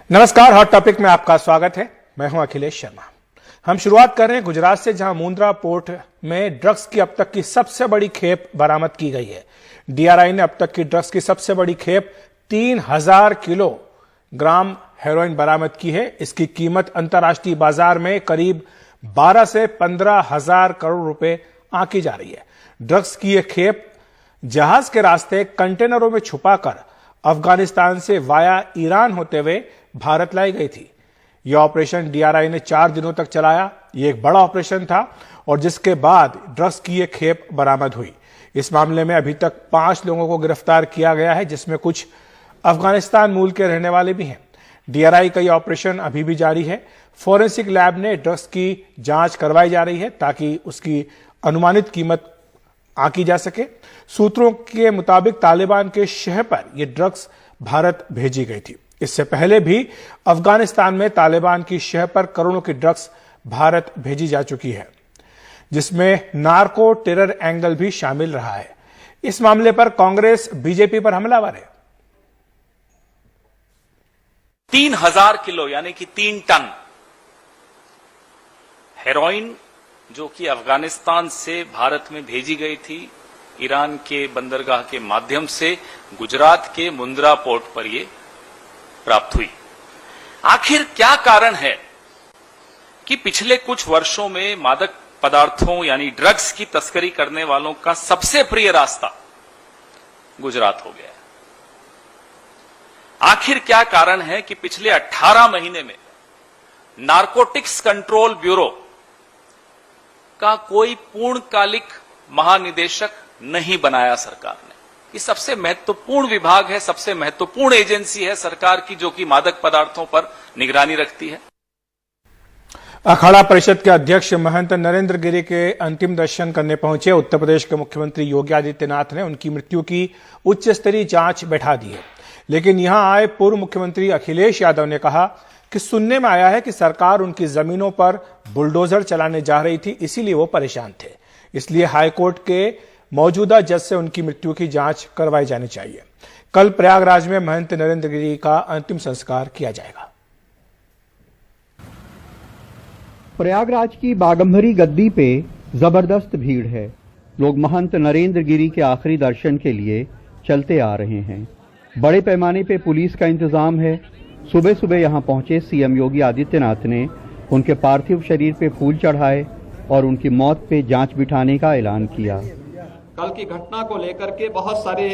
नमस्कार, hot topic में आपका स्वागत है। मैं हूं अखिलेश शर्मा। हम शुरुआत कर रहे हैं गुजरात से, जहां मुंद्रा पोर्ट में ड्रग्स की अब तक की सबसे बड़ी खेप बरामद की गई है। डीआरआई ने अब तक की ड्रग्स की सबसे बड़ी खेप 3000 किलोग्राम हेरोइन बरामद की है। इसकी कीमत अंतर्राष्ट्रीय बाजार में करीब 12 से 15 हजार करोड़ रुपए आंकी जा रही है। ड्रग्स की यह खेप जहाज के रास्ते कंटेनरों में छुपाकर अफगानिस्तान से वाया ईरान होते हुए भारत लाई गई थी। यह ऑपरेशन डीआरआई ने 4 दिनों तक चलाया। यह एक बड़ा ऑपरेशन था और जिसके बाद ड्रग्स की यह खेप बरामद हुई। इस मामले में अभी तक 5 लोगों को गिरफ्तार किया गया है, जिसमें कुछ अफगानिस्तान मूल के रहने वाले भी हैं। डीआरआई का यह ऑपरेशन अभी भी जारी है। फॉरेंसिक लैब ने ड्रग्स की जांच करवाई जा रही है ताकि उसकी अनुमानित कीमत आंकी जा सके। सूत्रों के मुताबिक तालिबान के शहर पर यह ड्रग्स भारत भेजी गई थी। इससे पहले भी अफगानिस्तान में तालिबान की शहर पर करोड़ों की ड्रग्स भारत भेजी जा चुकी है, जिसमें नार्को टेरर एंगल भी शामिल रहा है। इस मामले पर कांग्रेस बीजेपी पर हमलावर है। 3000 किलो यानी कि 3 टन हेरोइन जो कि अफगानिस्तान से भारत में भेजी गई थी, ईरान के बंदरगाह के माध्यम से गुजरात के मुंद्रा पोर्ट पर यह प्राप्त हुई। आखिर क्या कारण है कि पिछले कुछ वर्षों में मादक पदार्थों यानी ड्रग्स की तस्करी करने वालों का सबसे प्रिय रास्ता गुजरात हो गया है? आखिर क्या कारण है कि पिछले 18 महीने में नारकोटिक्स कंट्रोल ब्यूरो का कोई पूर्णकालिक महानिदेशक नहीं बनाया सरकार ने? ये सबसे महत्वपूर्ण विभाग है, सबसे महत्वपूर्ण एजेंसी है सरकार की, जो कि मादक पदार्थों पर निगरानी रखती है। अखाड़ा परिषद के अध्यक्ष महंत नरेंद्र गिरी के अंतिम दर्शन करने पहुंचे उत्तर प्रदेश के मुख्यमंत्री योगी आदित्यनाथ ने उनकी मृत्यु की उच्च स्तरीय जांच बैठा दी है। लेकिन यहां आए पूर्व मुख्यमंत्री अखिलेश यादव ने कहा कि सुनने में आया है कि सरकार उनकी जमीनों पर बुलडोजर चलाने जा रही थी, इसीलिए वो परेशान थे। इसलिए हाईकोर्ट के मौजूदा जज से उनकी मृत्यु की जांच करवाई जानी चाहिए। कल प्रयागराज में महंत नरेंद्र गिरी का अंतिम संस्कार किया जाएगा। प्रयागराज की बागंबरी गद्दी पे जबरदस्त भीड़ है। लोग महंत नरेंद्र गिरी के आखिरी दर्शन के लिए चलते आ रहे हैं। बड़े पैमाने पे पुलिस का इंतजाम है। सुबह सुबह यहां पहुंचे सीएम योगी आदित्यनाथ ने उनके पार्थिव शरीर पे फूल चढ़ाए और उनकी मौत पे जांच बिठाने का ऐलान किया। कल की घटना को लेकर के बहुत सारे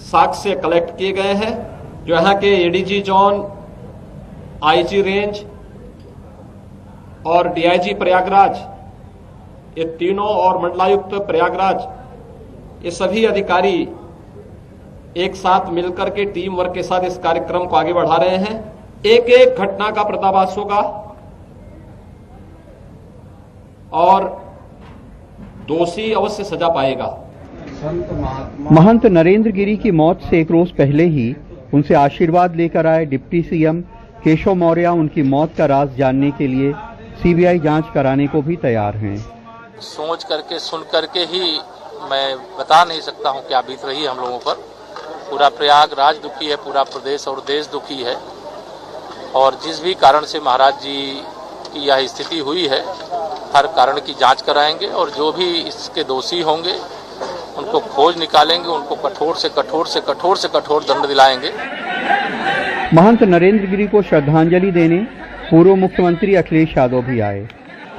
साक्ष्य कलेक्ट किए गए हैं, जो यहाँ के एडीजी जोन, आईजी रेंज और डीआईजी प्रयागराज, ये तीनों, और मंडलायुक्त प्रयागराज, ये सभी अधिकारी एक साथ मिलकर के टीम वर्क के साथ इस कार्यक्रम को आगे बढ़ा रहे हैं। एक एक घटना का पर्दाफाश होगा और दोषी अवश्य सजा पाएगा। महंत नरेंद्र गिरी की मौत से एक रोज पहले ही उनसे आशीर्वाद लेकर आए डिप्टी सीएम केशव मौर्य उनकी मौत का राज जानने के लिए सीबीआई जांच कराने को भी तैयार हैं। सोच करके सुन करके ही मैं बता नहीं सकता हूं क्या बीत रही है हम लोगों पर। पूरा प्रयागराज दुखी है, पूरा प्रदेश और देश दुखी है, और जिस भी कारण से महाराज जी की यह स्थिति हुई है, हर कारण की जांच कराएंगे और जो भी इसके दोषी होंगे उनको खोज निकालेंगे, उनको कठोर से कठोर से कठोर से कठोर दंड दिलाएंगे। महंत नरेंद्र गिरी को श्रद्धांजलि देने पूर्व मुख्यमंत्री अखिलेश यादव भी आए।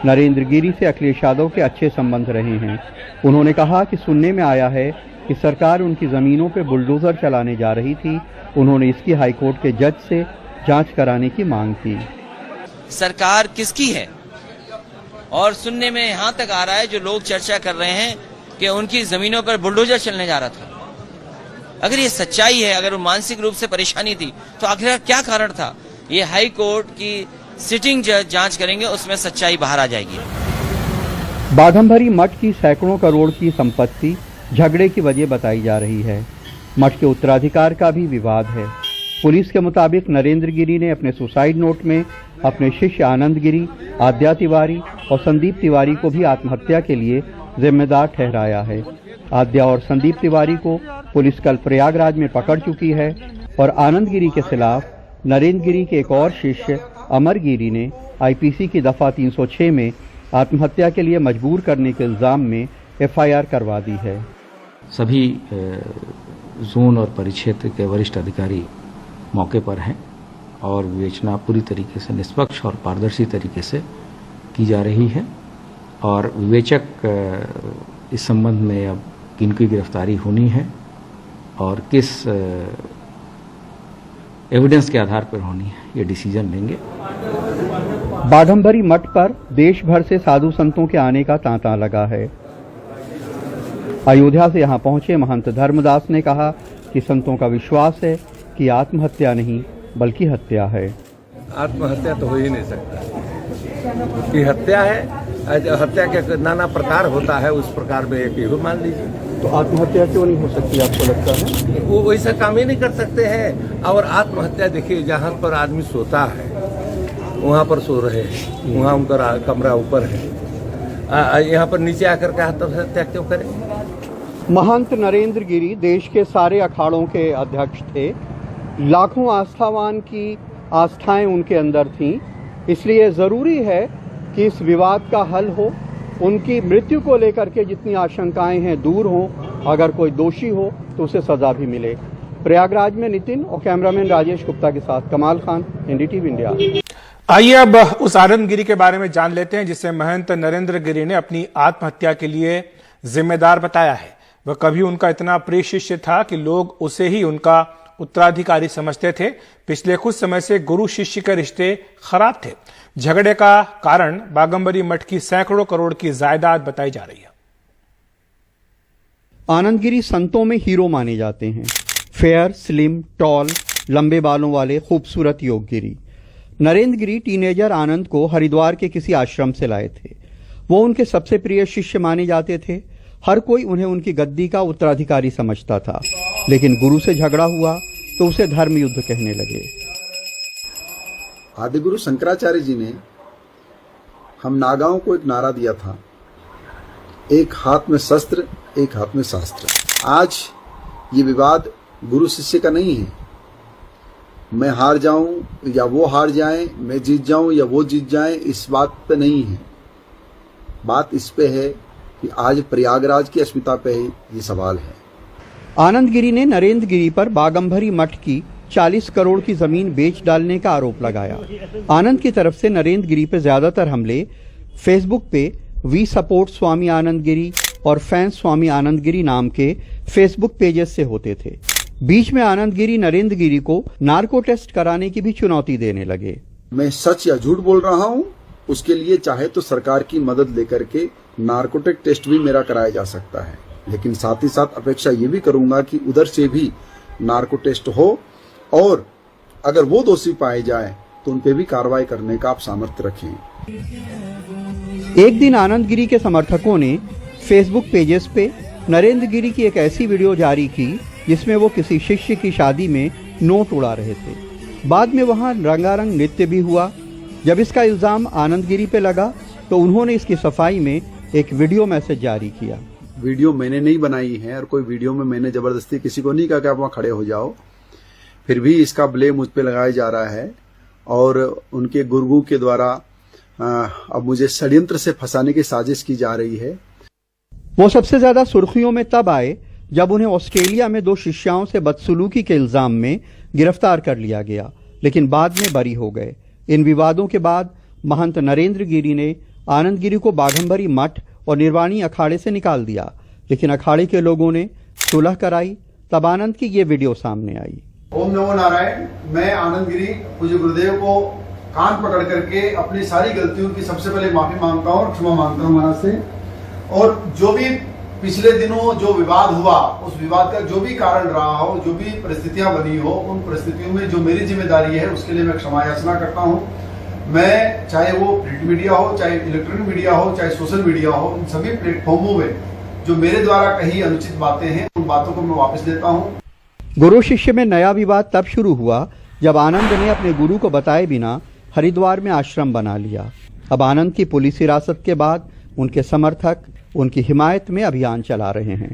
नरेंद्र गिरी से अखिलेश यादव के अच्छे संबंध रहे हैं। उन्होंने कहा कि सुनने में आया है कि सरकार उनकी जमीनों पर बुलडोजर चलाने जा रही थी। उन्होंने इसकी हाईकोर्ट के जज से जांच कराने की मांग की। सरकार किसकी है? और सुनने में यहां तक आ रहा है, जो लोग चर्चा कर रहे हैं कि उनकी जमीनों पर बुलडोजर चलने जा रहा था। अगर ये सच्चाई है, अगर वो मानसिक रूप से परेशानी थी, तो आखिर क्या कारण था? ये हाई कोर्ट की सिटिंग जज जांच करेंगे, उसमें सच्चाई बाहर आ जाएगी। बाघंबरी मठ की सैकड़ों करोड़ की संपत्ति झगड़े की वजह बताई जा रही है। मठ के उत्तराधिकार का भी विवाद है। पुलिस के मुताबिक नरेंद्र गिरी ने अपने सुसाइड नोट में अपने शिष्य आनंद गिरी, आद्या तिवारी और संदीप तिवारी को भी आत्महत्या के लिए जिम्मेदार ठहराया है। आद्या और संदीप तिवारी को पुलिस कल प्रयागराज में पकड़ चुकी है और आनंद गिरी के खिलाफ नरेंद्र गिरी के एक और शिष्य अमर गिरी ने आईपीसी की दफा 306 में आत्महत्या के लिए मजबूर करने के इल्जाम में एफआईआर करवा दी है। सभी जोन और परिक्षेत्र के वरिष्ठ अधिकारी मौके पर हैं और विवेचना पूरी तरीके से निष्पक्ष और पारदर्शी तरीके से की जा रही है और विवेचक इस संबंध में अब किनकी गिरफ्तारी होनी है और किस एविडेंस के आधार पर होनी है ये डिसीजन लेंगे। बाघम्बरी मठ पर देश भर से साधु संतों के आने का तांता लगा है। अयोध्या से यहां पहुंचे महंत धर्मदास ने कहा कि संतों का विश्वास है कि आत्महत्या नहीं बल्कि हत्या है। आत्महत्या तो हो ही नहीं सकता कि हत्या है। हत्या के नाना प्रकार होता है, उस प्रकार में एक ही मान लीजिए। तो आत्महत्या क्यों नहीं हो सकती आपको लगता है? वो वैसा काम ही नहीं कर सकते हैं। और आत्महत्या देखिए, जहाँ पर आदमी सोता है वहाँ पर सो रहे हैं, वहाँ उनका कमरा ऊपर है, यहाँ पर नीचे आकर के आत्महत्या क्यों करें? महंत नरेंद्र गिरी देश के सारे अखाड़ों के अध्यक्ष थे। लाखों आस्थावान की आस्थाएं उनके अंदर थीं, इसलिए जरूरी है कि इस विवाद का हल हो। उनकी मृत्यु को लेकर के जितनी आशंकाएं हैं दूर हों, अगर कोई दोषी हो तो उसे सजा भी मिले। प्रयागराज में नितिन और कैमरामैन राजेश गुप्ता के साथ कमाल खान, एनडीटीवी इंडिया। आइए अब उस आनंद गिरी के बारे में जान लेते हैं जिसे महंत नरेंद्र गिरी ने अपनी आत्महत्या के लिए जिम्मेदार बताया है। वह कभी उनका इतना प्रिय शिष्य था कि लोग उसे ही उनका उत्तराधिकारी समझते थे। पिछले कुछ समय से गुरु शिष्य के रिश्ते खराब थे। झगड़े का कारण बाघम्बरी मठ की सैकड़ों करोड़ की जायदाद बताई जा रही है। आनंद गिरी संतों में हीरो माने जाते हैं। फेयर, स्लिम, टॉल, लंबे बालों वाले खूबसूरत योग गिरी। नरेंद्र गिरी टीनेजर आनंद को हरिद्वार के किसी आश्रम से लाए थे। वो उनके सबसे प्रिय शिष्य माने जाते थे। हर कोई उन्हें उनकी गद्दी का उत्तराधिकारी समझता था, लेकिन गुरु से झगड़ा हुआ तो उसे धर्म युद्ध कहने लगे। आदिगुरु शंकराचार्य जी ने हम नागाओं को एक नारा दिया था, एक हाथ में शस्त्र एक हाथ में शास्त्र। आज ये विवाद गुरु शिष्य का नहीं है। मैं हार जाऊं या वो हार जाएं, मैं जीत जाऊं या वो जीत जाएं, इस बात पे नहीं है। बात इस पे है कि आज प्रयागराज की अस्मिता पे ये सवाल है। आनंद गिरी ने नरेंद्र गिरी पर बाघम्बरी मठ की 40 करोड़ की जमीन बेच डालने का आरोप लगाया। आनंद की तरफ से नरेंद्र गिरी पर ज्यादातर हमले फेसबुक पे वी सपोर्ट स्वामी आनंद गिरी और फैंस स्वामी आनंद गिरी नाम के फेसबुक पेजेस से होते थे। बीच में आनंद गिरी नरेंद्र गिरी को नार्को टेस्ट कराने की भी चुनौती देने लगे। मैं सच या झूठ बोल रहा हूं, उसके लिए चाहे तो सरकार की मदद लेकर के नार्कोटिक टेस्ट भी मेरा कराया जा सकता है, लेकिन साथ ही साथ अपेक्षा ये भी करूंगा कि उधर से भी नार्को टेस्ट हो और अगर वो दोषी पाए जाए तो उन पे भी कार्रवाई करने का आप सामर्थ्य रखें। एक दिन आनंद गिरी के समर्थकों ने फेसबुक पेजेस पे नरेंद्र गिरी की एक ऐसी वीडियो जारी की जिसमें वो किसी शिष्य की शादी में नोट उड़ा रहे थे। बाद में वहां रंगारंग नृत्य भी हुआ। जब इसका इल्जाम आनंद गिरी पे लगा तो उन्होंने इसकी सफाई में एक वीडियो मैसेज जारी किया। वीडियो मैंने नहीं बनाई है और कोई वीडियो में मैंने जबरदस्ती किसी को नहीं कहा कि आप वहां खड़े हो जाओ। फिर भी इसका ब्लेम मुझ पे लगाया जा रहा है और उनके गुरु के द्वारा अब मुझे षड्यंत्र से फंसाने की साजिश की जा रही है। वो सबसे ज्यादा सुर्खियों में तब आए जब उन्हें ऑस्ट्रेलिया में 2 शिष्याओं से बदसलूकी के इल्जाम में गिरफ्तार कर लिया गया, लेकिन बाद में बरी हो गए। इन विवादों के बाद महंत नरेंद्र गिरी ने आनंद गिरी को बाघम्बरी मठ और निर्वाणी अखाड़े से निकाल दिया, लेकिन अखाड़े के लोगों ने सुलह कराई। तब आनंद की ये वीडियो सामने आई। ओम नमो नारायण। मैं आनंद गिरी पूज्य गुरुदेव को कान पकड़ करके अपनी सारी गलतियों की सबसे पहले माफी मांगता हूँ और क्षमा मांगता हूँ महाराज से। और जो भी पिछले दिनों जो विवाद हुआ, उस विवाद का जो भी कारण रहा हो, जो भी परिस्थितियां बनी हो, उन परिस्थितियों में जो मेरी जिम्मेदारी है उसके लिए मैं क्षमा याचना करता हूँ। मैं चाहे वो प्रिंट मीडिया हो, चाहे इलेक्ट्रॉनिक मीडिया हो, चाहे सोशल मीडिया हो, इन सभी प्लेटफॉर्मों में जो मेरे द्वारा कही अनुचित बातें हैं उन बातों को मैं वापस लेता हूँ। गुरु शिष्य में नया विवाद तब शुरू हुआ जब आनंद ने अपने गुरु को बताए बिना हरिद्वार में आश्रम बना लिया। अब आनंद की पुलिस हिरासत के बाद उनके समर्थक उनकी हिमायत में अभियान चला रहे हैं।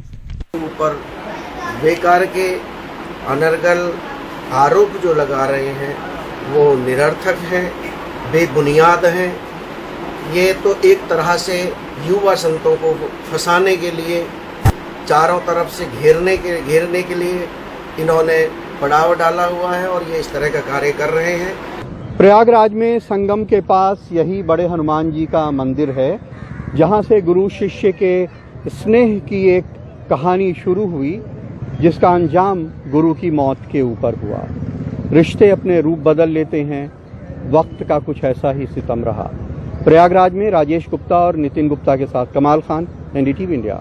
ऊपर बेकार के अनर्गल आरोप जो लगा रहे हैं वो निरर्थक हैं, बेबुनियाद हैं। ये तो एक तरह से युवा संतों को फंसाने के लिए, चारों तरफ से घेरने के लिए इन्होंने पड़ाव डाला हुआ है और ये इस तरह का कार्य कर रहे हैं। प्रयागराज में संगम के पास यही बड़े हनुमान जी का मंदिर है, जहां से गुरु शिष्य के स्नेह की एक कहानी शुरू हुई, जिसका अंजाम गुरु की मौत के ऊपर हुआ। रिश्ते अपने रूप बदल लेते हैं, वक्त का कुछ ऐसा ही सितम रहा। प्रयागराज में राजेश गुप्ता और नितिन गुप्ता के साथ कमाल खान, एनडीटीवी इंडिया।